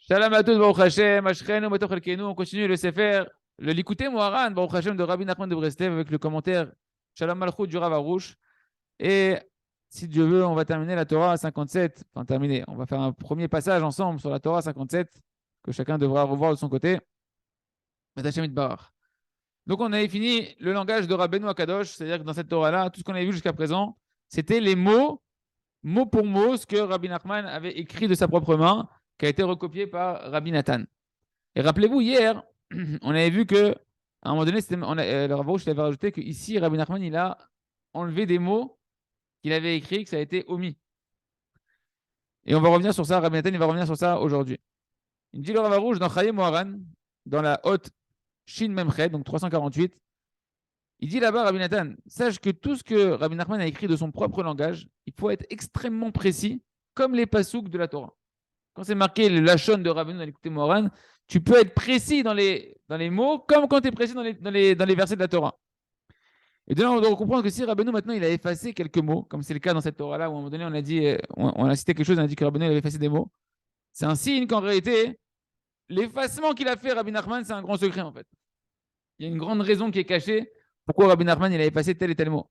Shalom à tous, Baruch Hashem, Ashchenu, Batoch Elkeinu. On continue le Sefer, le Likutei Moharan, Baruch Hashem de Rabbi Nachman de Breslev avec le commentaire Shalom Malchut du Rav Arush. Et si Dieu veut, on va terminer la Torah 57. Enfin, terminer. On va faire un premier passage ensemble sur la Torah 57 que chacun devra revoir de son côté. Hashem Itbarach. Donc, on avait fini le langage de Rabbeinu Akadosh, c'est-à-dire que dans cette Torah-là, tout ce qu'on avait vu jusqu'à présent, c'était les mots, mot pour mot, ce que Rabbi Nachman avait écrit de sa propre main, qui a été recopié par Rabbi Nathan. Et rappelez-vous, hier, on avait vu que à un moment donné, le Rav Arush avait rajouté qu'ici, Rabbi Nachman, il a enlevé des mots qu'il avait écrits, que ça a été omis. Et on va revenir sur ça, Rabbi Nathan, il va revenir sur ça aujourd'hui. Il dit le Rav Arush dans Chaye Moharan, dans la haute Shin Memched, donc 348, il dit là-bas, Rabbi Nathan, sache que tout ce que Rabbi Nachman a écrit de son propre langage, il faut être extrêmement précis, comme les pasouks de la Torah. Quand c'est marqué le lachon de Rabbeinu dans l'écouté Moharan, tu peux être précis dans les mots, comme quand tu es précis dans les versets de la Torah. Et de là, on doit comprendre que si Rabbeinu, maintenant, il a effacé quelques mots, comme c'est le cas dans cette Torah-là, où à un moment donné, on a dit, on a cité quelque chose, on a dit que Rabbeinu avait effacé des mots, c'est un signe qu'en réalité, l'effacement qu'il a fait, Rabbi Nachman, c'est un grand secret, en fait. Il y a une grande raison qui est cachée, pourquoi Rabbi Nachman, il a effacé tel et tel mot.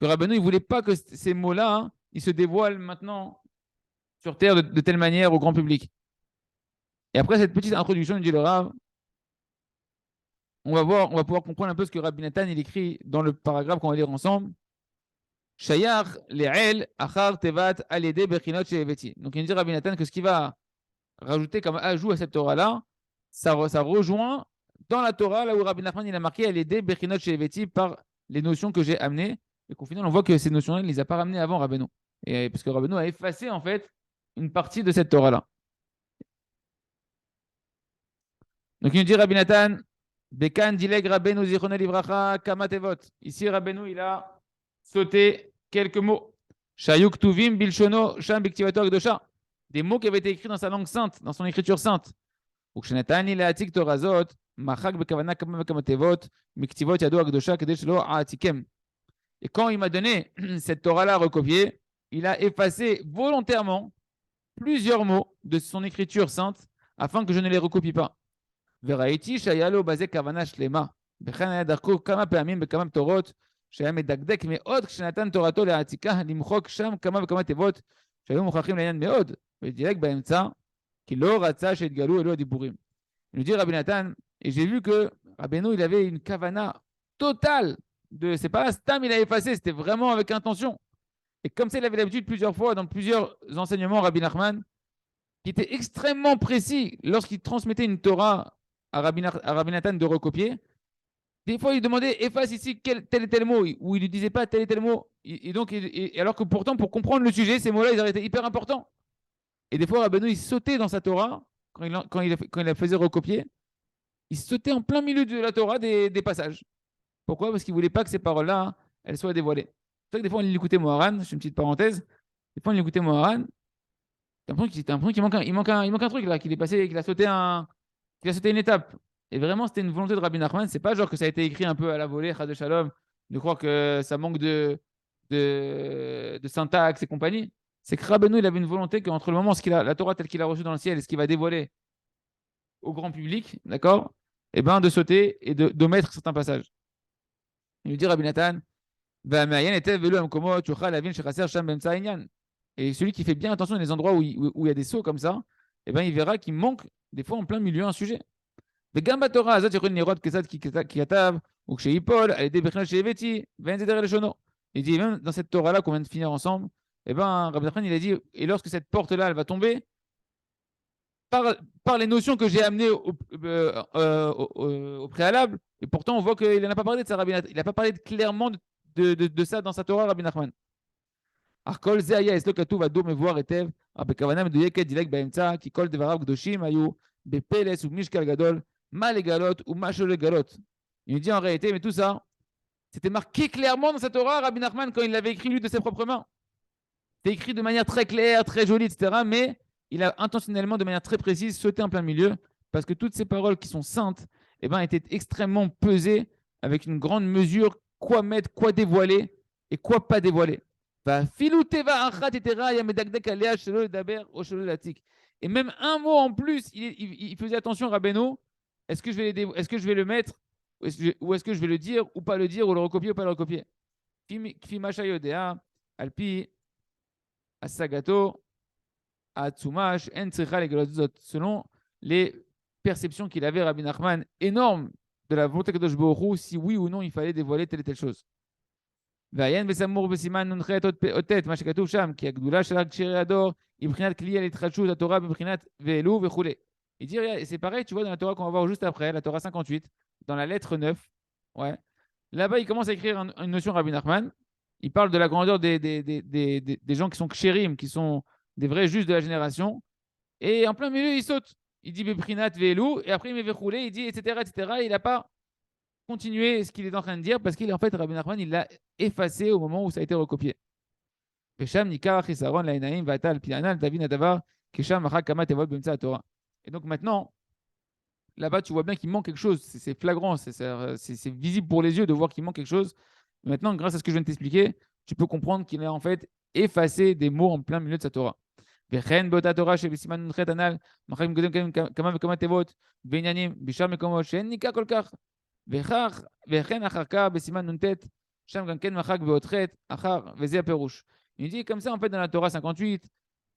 Que Rabbeinu, il ne voulait pas que ces mots-là, hein, ils se dévoilent maintenant sur terre de telle manière au grand public. Et après cette petite introduction, il dit le Rav, on va pouvoir comprendre un peu ce que Rabbi Nathan il écrit dans le paragraphe qu'on va lire ensemble. Shayach le'el achar tevat alede bechinot she'eveti. Donc il dit Rabbi Nathan que ce qu'il va rajouter comme ajout à cette Torah-là, ça rejoint dans la Torah, là où Rabbi Nachman il a marqué alede bechinot she'eveti par les notions que j'ai amenées. Et qu'au final, on voit que ces notions-là, il ne les a pas ramenées avant Rabbeinu. Et parce que Rabbeinu a effacé en fait une partie de cette Torah-là. Donc il nous dit Rabbi Nathan, Bekan dileg Rabbeinu zichrono livracha kamatevot. Ici Rabbeinu il a sauté quelques mots. Shayuk tuvim bilshono sham biktivato akdosha. Des mots qui avaient été écrits dans sa langue sainte, dans son écriture sainte. Ukshenatani leatik torazot machak bekavana kamatevot miktivot yado akdosha kedesh lo aatikem. Et quand il m'a donné cette Torah-là recopiée, il a effacé volontairement plusieurs mots de son écriture sainte afin que je ne les recopie pas. וראיתי שהיה לו בזה כוונה שלמה. וכן היה דרכו כמה פעמים בכמה תורות שהיה מדקדק מאוד כשנתן תורתו להעתיקה, למחוק שם כמה וכמה תיבות שהיו מוכרחים לעניין מאוד, ודילג באמצע, כי לא רצה שהתגלו אלו הדיבורים. Il nous dit Rabbi Nathan, et j'ai vu que Rabbeinu, il avait une kavana totale, c'est pas un stam, il a effacé, c'était vraiment avec intention. Et comme ça, il avait l'habitude plusieurs fois, dans plusieurs enseignements, Rabbi Nachman, qui était extrêmement précis lorsqu'il transmettait une Torah à Rabbi Nathan de recopier. Des fois, il demandait efface ici tel et tel mot, ou il ne disait pas tel et tel mot. Et donc, alors que pourtant, pour comprendre le sujet, ces mots-là, ils auraient été hyper importants. Et des fois, Rabbeinu, il sautait dans sa Torah, quand il la faisait recopier, il sautait en plein milieu de la Torah des passages. Pourquoi? Parce qu'il ne voulait pas que ces paroles-là, hein, elles soient dévoilées. C'est vrai que des fois, on l'écoutait Moharan, je fais une petite parenthèse, des fois, on l'écoutait Moharan, t'as l'impression qu'il manque un truc là, qu'il a sauté une étape. Et vraiment, c'était une volonté de Rabbi Nachman. C'est pas genre que ça a été écrit un peu à la volée, Chas de Shalom, de croire que ça manque de syntaxe et compagnie. C'est que Rabbeinu, il avait une volonté qu'entre le moment où la Torah telle qu'il a reçue dans le ciel et ce qu'il va dévoiler au grand public, d'accord, et ben de sauter et d'omettre certains passages. Il lui dit Rabbi Nathan, et celui qui fait bien attention dans les endroits où il y a des sauts comme ça, et ben il verra qu'il manque des fois en plein milieu un sujet. וגם בתורה הזאת יכולים לראות כיצד כי כתב וכשייפול על ידי בחינות שהבאתי ואין זה דרך לשונו. Il dit même dans cette Torah-là qu'on vient de finir ensemble, et ben Rabbi Nachman il a dit et lorsque cette porte-là elle va tomber par les notions que j'ai amenées au préalable, et pourtant on voit qu'il n'en a pas parlé de ça, Rabbi Nathan. Il n'a pas parlé clairement de ça dans sa Torah, Rabbi Nachman. אך כל זה היה אצלו כתוב אדום מבואר היטב, אך בכוונה מדויקת דילג באמצע, כי כל דבריו קדושים היו בפלס ובמשקל גדול, מה לגלות ומה שלא לגלות. Il nous dit en réalité, mais tout ça, c'était marqué clairement dans sa Torah, Rabbi Nachman, quand il l'avait écrit lui de ses propres mains. C'était écrit de manière très claire, très jolie, etc. Mais il a intentionnellement, de manière très précise, sauté en plein milieu, parce que toutes ces paroles qui sont saintes, eh ben, étaient extrêmement pesées avec une grande mesure, quoi mettre, quoi dévoiler et quoi pas dévoiler. Et même un mot en plus, il faisait attention, Rabbeinu, est-ce que je vais le mettre, ou est-ce que je vais le dire, ou pas le dire, ou le recopier, ou pas le recopier. Kfi Masha Yodea, Alpi, Asagato, Atsumash, En Tzricha Legalot, selon les perceptions qu'il avait, Rabbi Nachman, énormes de la volonté de Kadosh Baruch Hu, si oui ou non il fallait dévoiler telle et telle chose. ועיין בסמור בסימן נ"ח אותט, מה שכתוב שם, כי הגדולה של הר כשירי הדור היא מבחינת כלי על התחדשות התורה בבחינת ואלו וכולי. Il dit, c'est pareil, tu vois, dans la Torah qu'on va voir juste après, la Torah 58, dans la lettre 9, ouais. Là-bas, il commence à écrire une notion Rabbi Nachman. Il parle de la grandeur des gens qui sont kshérim, qui sont des vrais justes de la génération. Et en plein milieu, il saute. Il dit Beprinat Ve'elu, et après il met Vechoulé, il dit etc. etc. Et il n'a pas continué ce qu'il est en train de dire parce qu'il en fait, Rabbi Nachman, il l'a effacé au moment où ça a été recopié. Et donc maintenant, là-bas, tu vois bien qu'il manque quelque chose. C'est flagrant, c'est visible pour les yeux de voir qu'il manque quelque chose. Maintenant, grâce à ce que je viens de t'expliquer, tu peux comprendre qu'il a en fait effacé des mots en plein milieu de sa Torah. וכן באותה תורה שבסימן נ"ח הנ"ל, מחק מקודם כמה וכמה תיבות ועניינים בשאר מקומות שאין ניכר כל כך, וכן אחר כך בסימן נ"ט, שם גם כן מחק באות ח' אחר, וזה הפירוש. Il dit comme ça en fait dans la Torah 58,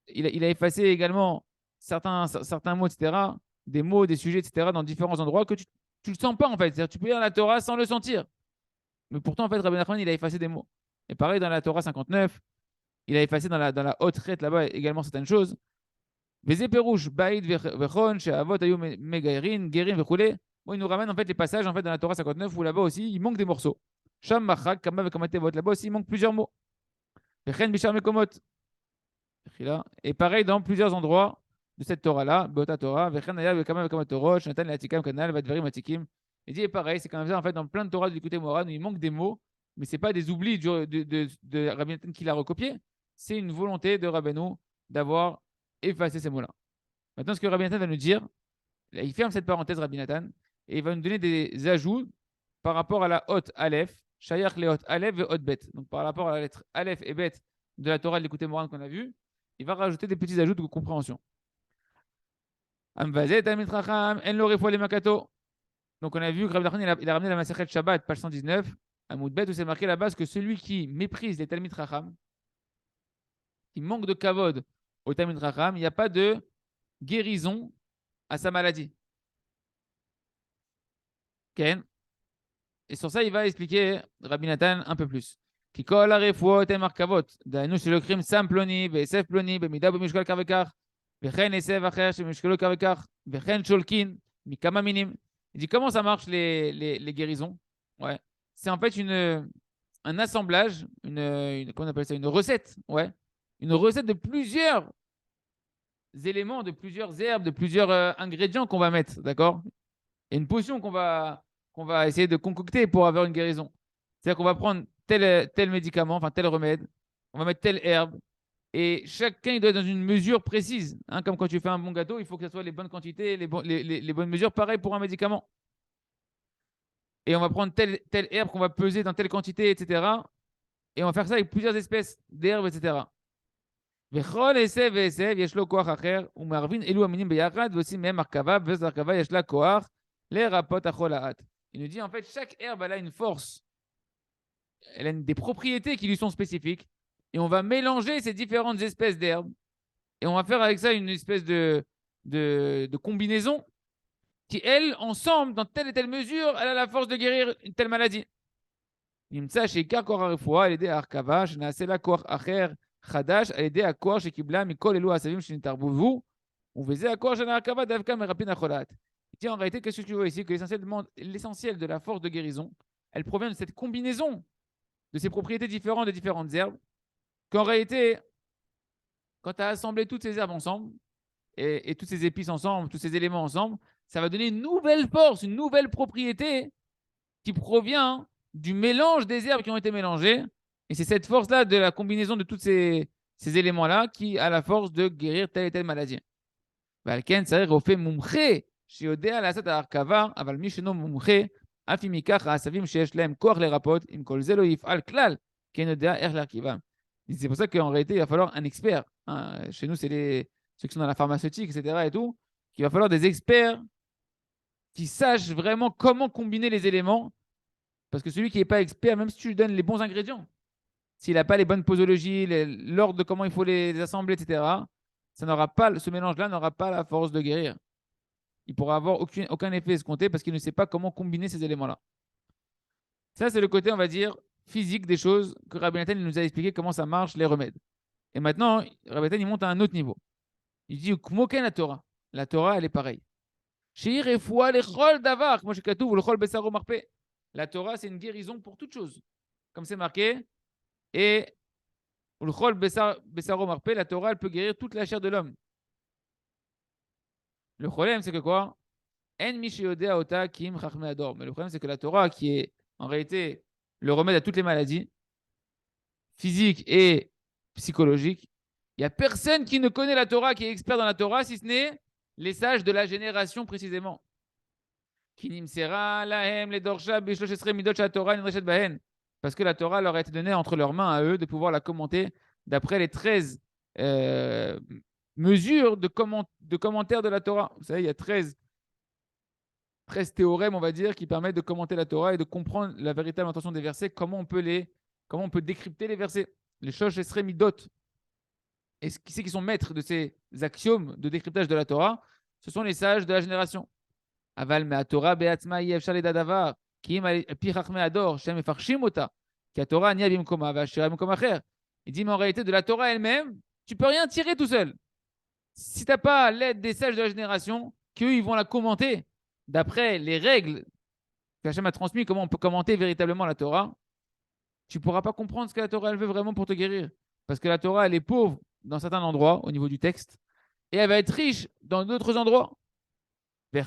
il a effacé également certains mots, etc., des mots, des sujets, etc., dans différents endroits que tu ne le sens pas en fait. C'est-à-dire, tu peux lire la Torah sans le sentir. Mais pourtant, en fait, Rabbi Nachman, il a effacé des mots. Et pareil dans la Torah 59, il a effacé dans la haute rette là-bas également certaines choses. Veze perouche, baïd, vechon, she'avot, ayu, megairin, gerim, vechoulé. Bon, il nous ramène en fait les passages en fait dans la Torah 59 où là-bas aussi il manque des morceaux. Sham, machak, kama, vekamate, là-bas aussi il manque plusieurs mots. Vechen, bishar, mekomot. Et pareil dans plusieurs endroits de cette Torah-là, Beota Torah, Vechen, aya, vekama, vekamotorosh, Natan, l'atikam, kanal, vadverim, atikim. Il dit pareil, c'est comme ça en fait dans plein de Torah de l'écouter Moran où il manque des mots, mais ce n'est pas des oublis de Rabbi Nathan qui l'a recopié. C'est une volonté de Rabbeinu d'avoir effacé ces mots-là. Maintenant, ce que Rabbi Nathan va nous dire, il ferme cette parenthèse, Rabbi Nathan, et il va nous donner des ajouts par rapport à la haute Aleph, Shayach le haute Aleph et haute Bet. Donc par rapport à la lettre Aleph et Bet de la Torah de l'écouter Moran qu'on a vu, il va rajouter des petits ajouts de compréhension. Amvazet, Amit Racham, En lo refoua le makato. Donc on a vu que Rabbi Nachman il a ramené la Masechet Shabbat, page 119, à Moudbet, où c'est marqué là-bas que celui qui méprise les Talmid Racham, qui manque de kavod au Talmid Racham, il n'y a pas de guérison à sa maladie. Okay. Et sur ça, il va expliquer Rabbi Nathan un peu plus. Qui kol arefouot et markavot, d'aynou chez le crime sam ploni, ve'esef ploni, be'mida be'mishkal kar vekar, ve'chen esef acher she'mishkalo kar vekar, ve'chen sholkin, mikama minim. Il dit comment ça marche les guérisons. Ouais. C'est en fait un assemblage, comment on appelle ça, une recette. Ouais. Une recette de plusieurs éléments, de plusieurs herbes, de plusieurs ingrédients qu'on va mettre, d'accord? Et une potion qu'on va essayer de concocter pour avoir une guérison. C'est-à-dire qu'on va prendre tel médicament, enfin tel remède, on va mettre telle herbe, et chacun il doit être dans une mesure précise. Hein, comme quand tu fais un bon gâteau, il faut que ce soit les bonnes quantités, les bonnes mesures, pareil pour un médicament. Et on va prendre telle herbe qu'on va peser dans telle quantité, etc. Et on va faire ça avec plusieurs espèces d'herbes, etc. וכל עשב ועשב יש לו כוח אחר, ומערבין אלו המינים ביחד, ועושים מהם הרכבה, וזו הרכבה יש לה כוח לרפות החול לאט. Il nous dit en fait, chaque herbe, elle a une force, elle a des propriétés qui lui sont spécifiques, et on va mélanger ces différentes espèces d'herbes, et on va faire avec ça une espèce de combinaison qui, elle, ensemble, dans telle et telle mesure, elle a la force de guérir une telle maladie. נמצא שעיקר כוח הרפואה על ידי ההרכבה, שנעשה לה כוח אחר חדש על ידי הכוח שקיבלה מכל אלו העשבים שנתערבבו, ובזה הכוח של ההרכבה דווקא מרפין החולת. En réalité, qu'est-ce que tu vois ici? Que l'essentiel de la force de guérison, elle provient de cette combinaison de ces propriétés différentes de différentes herbes, qu'en réalité, quand tu as assemblé toutes ces herbes ensemble, et toutes ces épices ensemble, tous ces éléments ensemble, ça va donner une nouvelle force, une nouvelle propriété qui provient du mélange des herbes qui ont été mélangées. Et c'est cette force-là de la combinaison de tous ces éléments-là qui a la force de guérir telle et telle maladie. Valken, c'est rofé mumché, שיודע לעשות ההרכבה, אבל מי שאינו מומחה, אף אם ייקח העשבים שיש להם כוח לרפות, אם כל זה לא יפעל כלל, כן יודע איך להרכיבם. C'est pour ça qu'en réalité, il va falloir un expert. Hein. Chez nous, c'est ceux qui sont dans la pharmaceutique, etc. et tout. Il va falloir des experts qui sachent vraiment comment combiner les éléments. Parce que celui qui n'est pas expert, même si tu lui donnes les bons ingrédients, s'il n'a pas les bonnes posologies, l'ordre de comment il faut les assembler, etc., ce mélange-là n'aura pas la force de guérir. Il pourra avoir aucun effet escompté parce qu'il ne sait pas comment combiner ces éléments-là. Ça, c'est le côté, on va dire, physique des choses que Rabbi Nathan nous a expliqué comment ça marche, les remèdes. Et maintenant, Rabbi Nathan, il monte à un autre niveau. Il dit, Kmoken la Torah. La Torah, elle est pareille. La Torah, c'est une guérison pour toute chose. Comme c'est marqué. Et la Torah, elle peut guérir toute la chair de l'homme. Le problème, c'est que quoi? Mais le problème, c'est que la Torah, qui est en réalité le remède à toutes les maladies, physiques et psychologiques, il n'y a personne qui ne connaît la Torah, qui est expert dans la Torah, si ce n'est les sages de la génération précisément. Parce que la Torah leur a été donnée entre leurs mains à eux de pouvoir la commenter d'après les 13 mesures de commentaires de la Torah. Vous savez, il y a 13 théorèmes, on va dire, qui permettent de commenter la Torah et de comprendre la véritable intention des versets, comment on peut décrypter les versets. Les choses seraient midot. Et qui c'est qui sont maîtres de ces axiomes de décryptage de la Torah? Ce sont les sages de la génération. Aval me Torah be'atzma yefshar ledadavar ki im pi chachmei ador shem mefarshim ota ki la Torah niya bimkoma ve'ashira bimkom acher. Il dit mais en réalité de la Torah elle-même, tu peux rien tirer tout seul. Si tu n'as pas l'aide des sages de la génération, qu'eux ils vont la commenter d'après les règles qu'Hachem a transmises, comment on peut commenter véritablement la Torah, tu ne pourras pas comprendre ce que la Torah elle veut vraiment pour te guérir. Parce que la Torah elle est pauvre dans certains endroits au niveau du texte et elle va être riche dans d'autres endroits. Et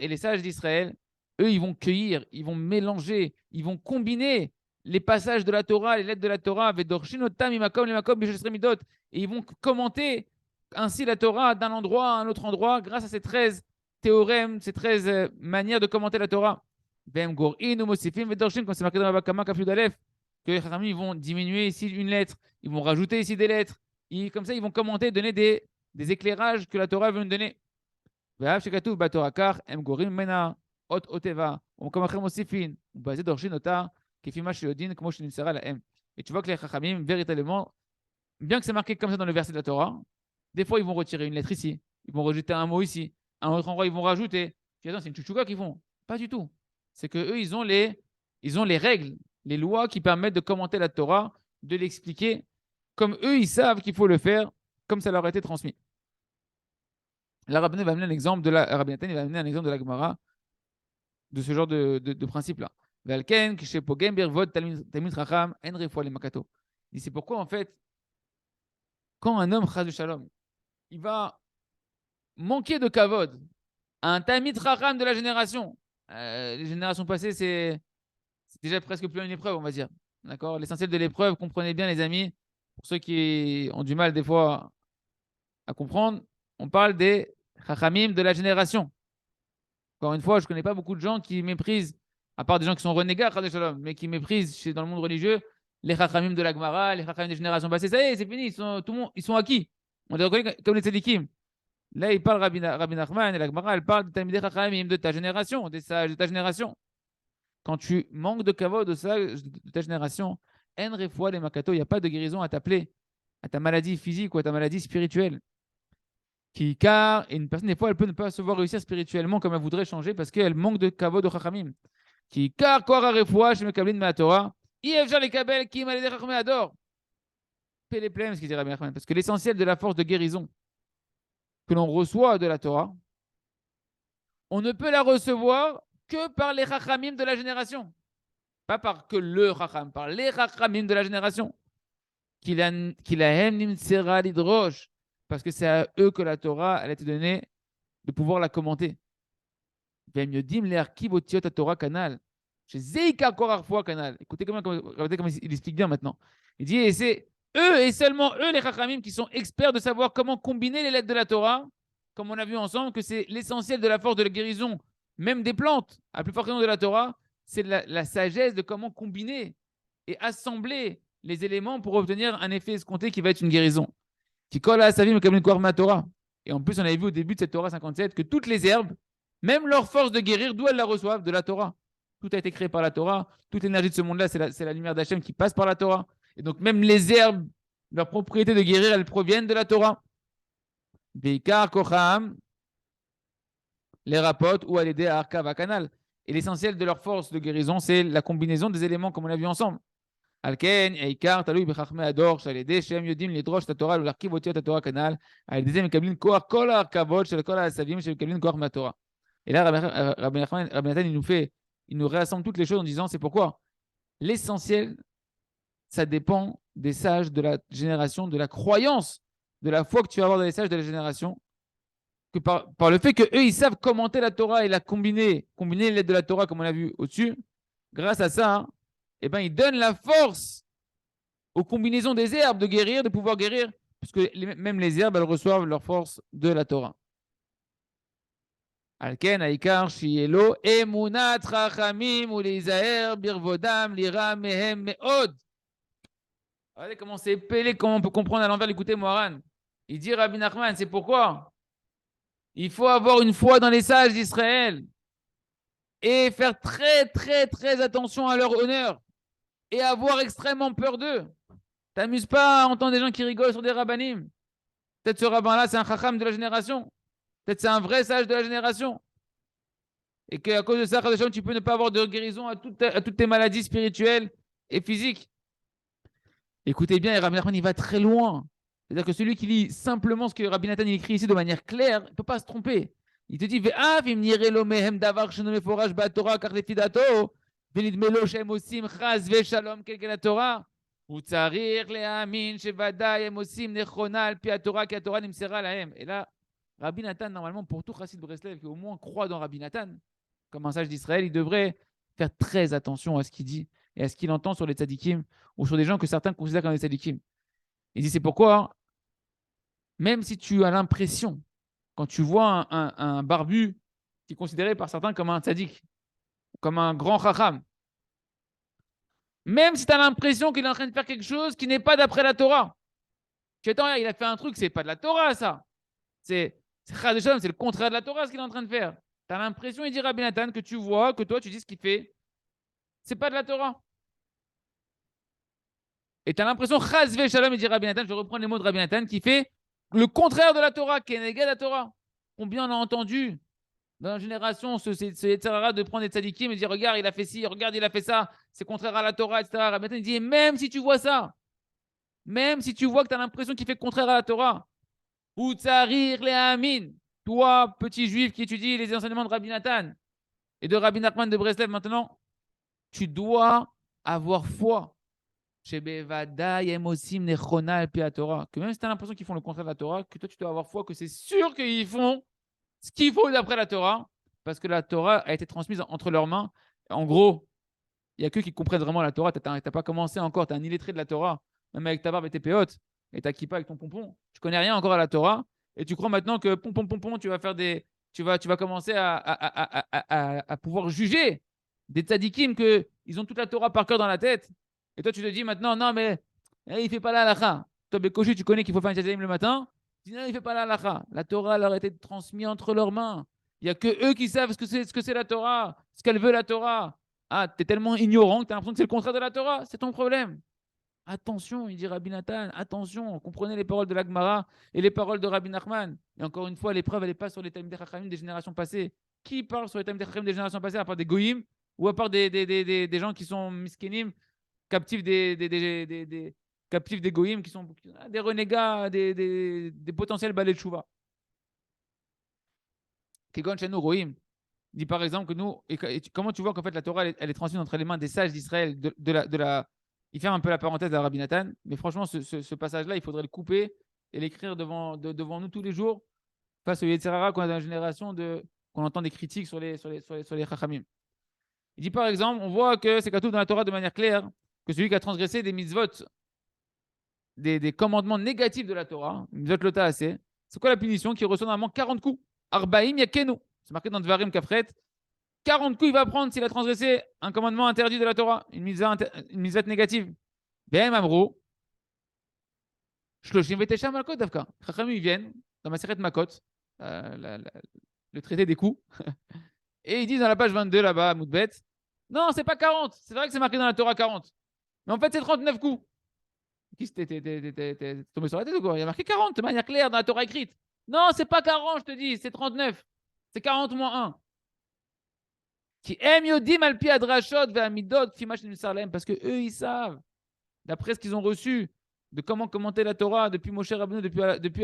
les sages d'Israël, eux, ils vont cueillir, ils vont mélanger, ils vont combiner les passages de la Torah, les lettres de la Torah, et ils vont commenter ainsi la Torah d'un endroit à un autre endroit grâce à ces 13 théorèmes, ces 13 manières de commenter la Torah. Comme c'est marqué dans la Bakama, que les Chachamim, ils vont diminuer ici une lettre, ils vont rajouter ici des lettres. Comme ça, ils vont commenter, donner des éclairages que la Torah veut nous donner. Et tu vois que les Chachamim, véritablement, bien que c'est marqué comme ça dans le verset de la Torah, des fois ils vont retirer une lettre ici, ils vont rajouter un mot ici, à un autre endroit ils vont rajouter. Tu dis, attends, c'est une chouchouka qu'ils font. Pas du tout. C'est qu'eux, ils ont les règles, les lois qui permettent de commenter la Torah, de l'expliquer comme eux, ils savent qu'il faut le faire, comme ça leur a été transmis. La Rabbi va amener un exemple de la Rabbi Nathan, il va amener un exemple de la Gemara de ce genre de principe-là. C'est pourquoi, en fait, quand un homme, chas de shalom, il va manquer de kavod à un Talmid Chacham de la génération, les générations passées, c'est déjà presque plus une épreuve, on va dire. D'accord. L'essentiel de l'épreuve, comprenez bien, les amis, pour ceux qui ont du mal des fois à comprendre, on parle des Chachamim de la génération. Encore une fois, je ne connais pas beaucoup de gens qui méprisent, à part des gens qui sont renégats, mais qui méprisent dans le monde religieux les Chachamim de la Gemara, les Chachamim des générations passées. Ça y est, c'est fini, tout le monde, ils sont acquis. On les reconnaît comme les tzadikim. Là, il parle Rabbi Nachman et la Gemara, elle parle de Talmidei Chachamim de ta génération, des sages de ta génération. Quand tu manques de kavod de sages de ta génération, en refoua les makato, il n'y a pas de guérison à t'appeler à ta maladie physique ou à ta maladie spirituelle. Car une personne, des fois, elle peut ne pas se voir réussir spirituellement comme elle voudrait changer parce qu'elle manque de kavod de chachamim. Car quoi refoua chez Mekablin ma Torah, IFJ les kabel qui m'a les chachamim adore. Péléplem, ce qu'il dit Rabbi Nachman, parce que l'essentiel de la force de guérison que l'on reçoit de la Torah, on ne peut la recevoir que par les chachamim de la génération. Pas par que le chacham, par les chachamim de la génération. Parce que c'est à eux que la Torah elle a été donnée de pouvoir la commenter. Écoutez comment il explique bien maintenant. Il dit, et c'est eux et seulement eux, les chachamim, qui sont experts de savoir comment combiner les lettres de la Torah, comme on a vu ensemble, que c'est l'essentiel de la force de la guérison, même des plantes, à plus forte raison de la Torah, c'est la sagesse de comment combiner et assembler les éléments pour obtenir un effet escompté qui va être une guérison. Qui colle à sa vie, mais Torah. Et en plus, on avait vu au début de cette Torah 57 que toutes les herbes, même leur force de guérir, d'où elles la reçoivent? De la Torah. Tout a été créé par la Torah. Toute l'énergie de ce monde-là, c'est la lumière d'Hachem qui passe par la Torah. Et donc, même les herbes, leur propriété de guérir, elles proviennent de la Torah. Veikar Kocham, les rapotes ou à l'aider à Arka Canal. Et l'essentiel de leur force de guérison, c'est la combinaison des éléments, comme on l'a vu ensemble. על כן, העיקר תלוי בחכמי הדור, שעל ידי שהם יודעים לדרוש את התורה ולהרכיב אותיות התורה כנ"ל, על ידי זה מקבלים כוח כל ההרכבות של כל העשבים שמקבלים כוח מהתורה. Et là, Rabbi Nathan, il nous réassemble toutes les choses en disant, c'est pourquoi l'essentiel, ça dépend des sages de la génération, de la croyance, de la foi que tu vas avoir dans les sages de la génération, que par le fait qu'eux, ils savent commenter la Torah et la combiner les lettres de la Torah, comme on l'a vu au-dessus, grâce à ça, eh ben, il donne la force aux combinaisons des herbes de guérir, de pouvoir guérir, puisque même les herbes, elles reçoivent leur force de la Torah. Alken, Aikar, Shielo, Emunat, Rachamim, Ulizaher, Birvodam, Lira, Mehem, Meod. Regardez comment c'est épelé, comment on peut comprendre à l'envers l'écouter Moharan. Il dit Rabbi Nachman, c'est pourquoi il faut avoir une foi dans les sages d'Israël et faire très, très, très attention à leur honneur et avoir extrêmement peur d'eux. T'amuses pas à entendre des gens qui rigolent sur des rabbanim. Peut-être ce rabbin-là, c'est un chacham de la génération. Peut-être c'est un vrai sage de la génération. Et qu'à cause de ça, tu peux ne pas avoir de guérison à toutes tes maladies spirituelles et physiques. Écoutez bien, et Rabbi Nachman, il va très loin. C'est-à-dire que celui qui lit simplement ce que Rabbi Nathan il écrit ici de manière claire, il ne peut pas se tromper. Il te dit, הוא צריך להאמין שוודאי הם עושים נכונה על פי התורה, כי התורה נמסרה להם. Et là, Rabbi Nathan, normalement, pour tout chassid Breslev qui au moins croit dans Rabbi Nathan, comme un sage d'Israël, il devrait faire très attention à ce qu'il dit et à ce qu'il entend sur les tzadikim ou sur des gens que certains considèrent comme des tzadikim. Il dit, c'est pourquoi, même si tu as l'impression, quand tu vois un barbu qui est considéré par certains comme un tzadik, comme un grand chacham, même si tu as l'impression qu'il est en train de faire quelque chose qui n'est pas d'après la Torah. Tu attends, il a fait un truc, c'est pas de la Torah, ça. C'est le contraire de la Torah, ce qu'il est en train de faire. Tu as l'impression, il dit Rabbi Nathan, que tu vois, que toi, tu dis ce qu'il fait. C'est pas de la Torah. Et tu as l'impression, Chazve Shalom, il dit Rabbi Nathan, je reprends les mots de Rabbi Nathan, qui fait le contraire de la Torah, qui est négatif à la Torah. Combien on a entendu dans la génération, ce Yetzirara de prendre des tzadikim et dire regarde, il a fait ci, regarde, il a fait ça, c'est contraire à la Torah, etc. Rabbi Nathan, il dit même si tu vois ça, même si tu vois que tu as l'impression qu'il fait contraire à la Torah, ou tsarir le amin, toi, petit juif qui étudie les enseignements de Rabbi Nathan et de Rabbi Nachman de Breslev maintenant, tu dois avoir foi. Que même si tu as l'impression qu'ils font le contraire de la Torah, que toi tu dois avoir foi que c'est sûr qu'ils font ce qu'il faut d'après la Torah, parce que la Torah a été transmise entre leurs mains. En gros, il n'y a que qui comprennent vraiment la Torah. Tu n'as pas commencé encore, tu es un illettré de la Torah, même avec ta barbe et tes péotes, et ta kippa avec ton pompon. Tu connais rien encore à la Torah, et tu crois maintenant que pompon, tu vas faire tu vas commencer à pouvoir juger des tzadikim qu'ils ont toute la Torah par cœur dans la tête. Et toi, tu te dis maintenant, non, mais il ne fait pas la halakha. Toi, Bekoshi, tu connais qu'il faut faire un tzadim le matin. Tu dis, non, il ne fait pas la halakha. La Torah leur a été transmise entre leurs mains. Il n'y a que eux qui savent ce que c'est la Torah, ce qu'elle veut la Torah. Ah, tu es tellement ignorant que tu as l'impression que c'est le contraire de la Torah. C'est ton problème. Attention, il dit Rabbi Nathan, attention, comprenez les paroles de l'Agmara et les paroles de Rabbi Nachman. Et encore une fois, l'épreuve, elle n'est pas sur les Talmidei Chachamim des générations passées. Qui parle sur les Talmidei Chachamim des générations passées, à part des goyim ou à part des gens qui sont miskenim, captifs captifs des goyim, qui sont des renégats, des potentiels balais de chouva. Kegon chez nous, Rohim, dit par exemple que nous, comment tu vois qu'en fait la Torah elle est transmise entre les mains des sages d'Israël il ferme un peu la parenthèse à Rabbi Nathan, mais franchement ce passage-là, il faudrait le couper et l'écrire devant nous tous les jours face au Yetzirara qu'on a dans la génération qu'on entend des critiques sur les Chachamim. Il dit par exemple, on voit que c'est tout dans la Torah de manière claire que celui qui a transgressé des mitzvot, des commandements négatifs de la Torah, mitzvot lota assez, c'est quoi la punition? Qui reçoit normalement 40 coups. Arbaïm yakenu. C'est marqué dans Dvarim Kafret. 40 coups il va prendre s'il a transgressé un commandement interdit de la Torah, une mitzvah négative. Bien, Amrou, Shloshim Vetesha Malkot Davka. Chachamim, ils viennent dans ma Maseret Makot, le traité des coups, et ils disent dans la page 22 là-bas, Moudbet, non, c'est pas 40. C'est vrai que c'est marqué dans la Torah 40. Mais en fait, c'est 39 coups. Qui t'es tombé sur la tête ou quoi? Il y a marqué 40 de manière claire dans la Torah écrite. Non, c'est pas 40, je te dis, c'est 39. C'est 40 moins 1. Qui aiment Yodim Alpi Adrashot Ve'amidot Fimash Nimsarlem. Parce que eux, ils savent, d'après ce qu'ils ont reçu, de comment commenter la Torah depuis Moshe Rabbeinu, depuis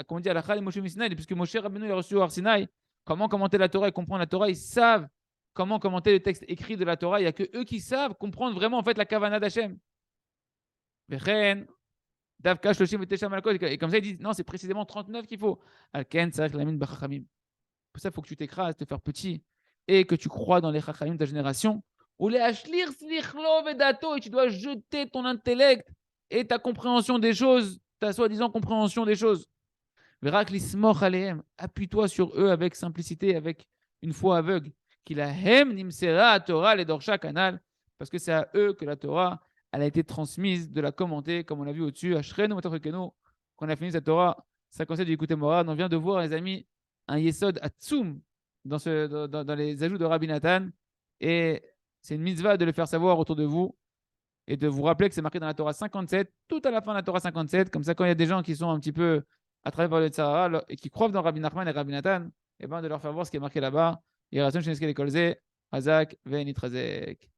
comment dire, la Chal et Moshe Misinaï, depuis que Moshe Rabbeinu a reçu au Arsinaï, comment commenter la Torah et comprendre la Torah, ils savent comment commenter le texte écrit de la Torah. Il n'y a que eux qui savent comprendre vraiment en fait la Kavana d'Hachem. Et comme ça, ils disent non, c'est précisément 39 qu'il faut. Pour ça, il faut que tu t'écrases, te faire petit et que tu crois dans les Chachamim de ta génération. Ou les Ashlir Slichlo Vedato, et tu dois jeter ton intellect et ta compréhension des choses, ta soi-disant compréhension des choses. Verak lismoch alehem, appuie-toi sur eux avec simplicité, avec une foi aveugle. Kilahem nimsera Torah les dorsha kanal, parce que c'est à eux que la Torah elle a été transmise, de la commenter, comme on l'a vu au-dessus. Ashrenu matachekenu, quand on a fini cette Torah, 57 du Écoutez Morad, on vient de voir, les amis, un yesod atzum dans les ajouts de Rabbi Nathan, et c'est une mitzvah de le faire savoir autour de vous et de vous rappeler que c'est marqué dans la Torah 57, tout à la fin de la Torah 57, comme ça quand il y a des gens qui sont un petit peu à travers le Tzahara et qui croient dans Rabbi Nachman et Rabbi Nathan, et ben de leur faire voir ce qui est marqué là-bas. Yeratzon Sheneske Lekolze, Hazak, Venitrazek.